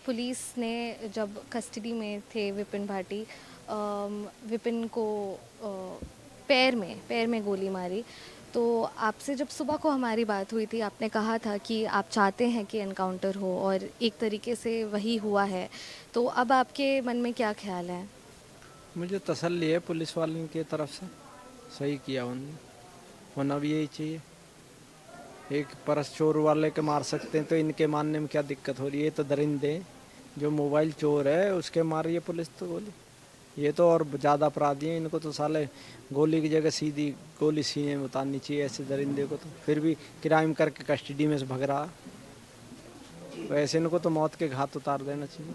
Police ने जब custody में थे विपिन भाटी, विपिन को पैर में गोली मारी। तो आपसे जब सुबह को हमारी बात हुई थी, आपने कहा था कि आप चाहते हैं कि एनकाउंटर हो और एक तरीके से वही हुआ है। तो अब आपके मन में क्या ख्याल है? मुझे तसल्ली है पुलिस वालों की तरफ से, सही किया उन्होंने, होना भी यही चाहिए। एक परस चोर वाले के मार सकते हैं तो इनके मारने में क्या दिक्कत हो रही है? ये तो दरिंदे हैं। जो मोबाइल चोर है उसके मार रही है पुलिस तो गोली। ये तो और ज़्यादा अपराधी हैं, इनको तो साले गोली की जगह सीधी गोली सीने में उतारनी चाहिए ऐसे दरिंदे को। तो फिर भी क्राइम करके कस्टडी में से भग रहा, तो ऐसे इनको तो मौत के घाट उतार देना चाहिए।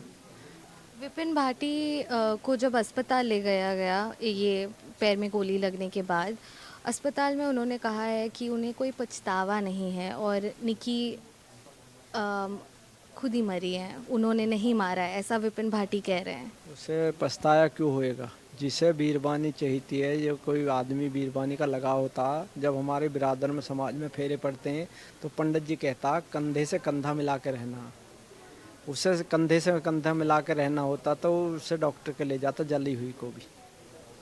विपिन भाटी को जब अस्पताल ले गया गया ये पैर में गोली लगने के बाद, अस्पताल में उन्होंने कहा है कि उन्हें कोई पछतावा नहीं है और निकी अम, खुद ही मरी है, उन्होंने नहीं मारा है, ऐसा विपिन भाटी कह रहे हैं। उसे पछताया क्यों होएगा? जिसे बीरबानी चाहिए है, जो कोई आदमी बीरबानी का लगा होता, जब हमारे बिरादर में समाज में फेरे पड़ते हैं तो पंडित जी कहता कंधे से कंधा मिला के रहना। उसे कंधे से कंधा मिला के रहना होता तो उसे डॉक्टर के ले जाता, जली हुई को भी।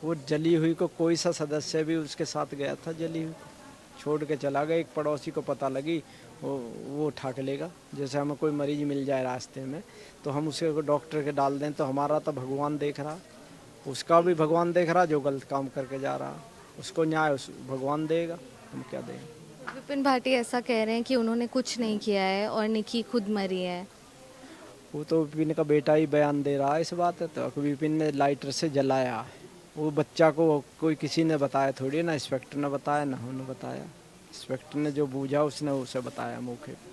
वो जली हुई को कोई सा सदस्य भी उसके साथ गया था, जली हुई को छोड़ के चला गया। एक पड़ोसी को पता लगी, वो उठा के लेगा। जैसे हमें कोई मरीज मिल जाए रास्ते में तो हम उसे डॉक्टर के डाल दें, तो हमारा तो भगवान देख रहा, उसका भी भगवान देख रहा जो गलत काम करके जा रहा। उसको न्याय उस भगवान देगा, हम क्या देंगे? विपिन भाटी ऐसा कह रहे हैं कि उन्होंने कुछ नहीं किया है और निकी खुद मरी है। वो तो विपिन का बेटा ही बयान दे रहा है इस बात है। तो विपिन ने लाइटर से जलाया है वो बच्चा को, कोई किसी ने बताया थोड़ी ना, इंस्पेक्टर ने बताया ना उन्होंने बताया। इंस्पेक्टर ने जो बूझा उसने उसे बताया मौके पे।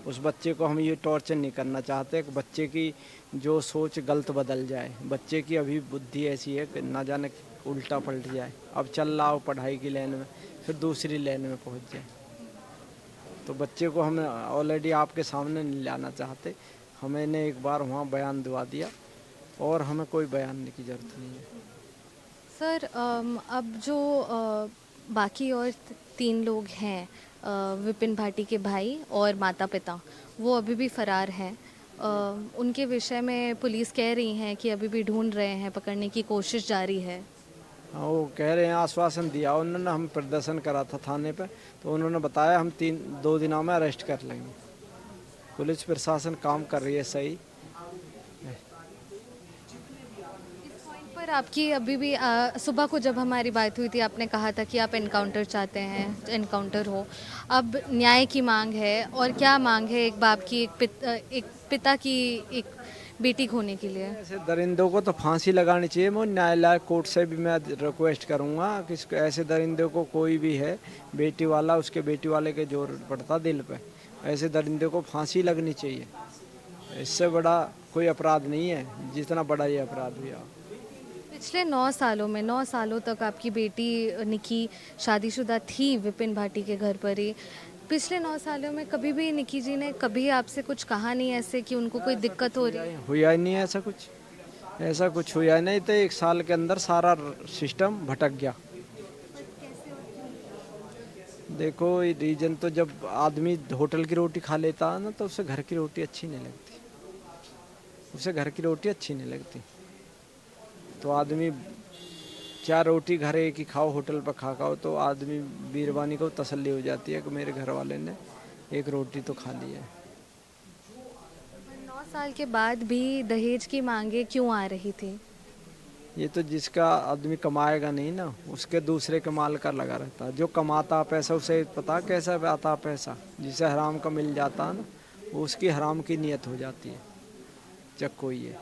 उस बच्चे को हम ये टॉर्चर नहीं करना चाहते कि बच्चे की जो सोच गलत बदल जाए। बच्चे की अभी बुद्धि ऐसी है कि ना जाने उल्टा पलट जाए। अब चल रहा हो पढ़ाई की लाइन में, फिर दूसरी लाइन में पहुंच जाए। तो बच्चे को हम ऑलरेडी आपके सामने नहीं लाना चाहते। हमने एक बार वहाँ बयान दिवा दिया और हमें कोई बयान की जरूरत नहीं है। सर, अब जो बाकी और 3 लोग हैं, विपिन भाटी के भाई और माता पिता, वो अभी भी फरार हैं। उनके विषय में पुलिस कह रही हैं कि अभी भी ढूंढ रहे हैं, पकड़ने की कोशिश जारी है। हाँ, वो कह रहे हैं, आश्वासन दिया उन्होंने। हम प्रदर्शन करा था थाने पे, तो उन्होंने बताया हम 2 दिनों में अरेस्ट कर लेंगे। पुलिस प्रशासन काम कर रही है सही। पर आपकी अभी भी सुबह को जब हमारी बात हुई थी, आपने कहा था कि आप एनकाउंटर चाहते हैं, एनकाउंटर हो। अब न्याय की मांग है और क्या मांग है एक बाप की, एक पिता की एक बेटी खोने के लिए? ऐसे दरिंदों को तो फांसी लगानी चाहिए। मैं न्यायालय कोर्ट से भी मैं रिक्वेस्ट करूंगा कि ऐसे दरिंदों को, कोई भी है बेटी वाला, उसके बेटी वाले के जोर पड़ता दिल पे, ऐसे दरिंदे को फांसी लगनी चाहिए। इससे बड़ा कोई अपराध नहीं है जितना बड़ा ये अपराध हुआ। पिछले 9 सालों में, 9 सालों तक आपकी बेटी निकी शादीशुदा थी विपिन भाटी के घर पर ही। पिछले 9 सालों में कभी भी निकी जी ने कभी आपसे कुछ कहा नहीं ऐसे कि उनको कोई दिक्कत हो रही है? हुआ ही नहीं ऐसा कुछ। ऐसा कुछ हुआ ही नहीं, तो 1 साल के अंदर सारा सिस्टम भटक गया। देखो ये रीजन तो, जब आदमी होटल की रोटी खा लेता है ना तो उसे घर की रोटी अच्छी नहीं लगती। उसे घर की रोटी अच्छी नहीं लगती। तो आदमी क्या रोटी घर एक ही खाओ, होटल पर खा खाओ, तो आदमी बीरबानी को तसल्ली हो जाती है कि मेरे घर वाले ने एक रोटी तो खा ली है। 9 साल के बाद भी दहेज की मांगे क्यों आ रही थी? ये तो जिसका आदमी कमाएगा नहीं ना, उसके दूसरे के माल का लगा रहता है। जो कमाता पैसा उसे पता कैसा आता पैसा, जिसे हराम का मिल जाता है ना, वो उसकी हराम की नीयत हो जाती है। चक्को ये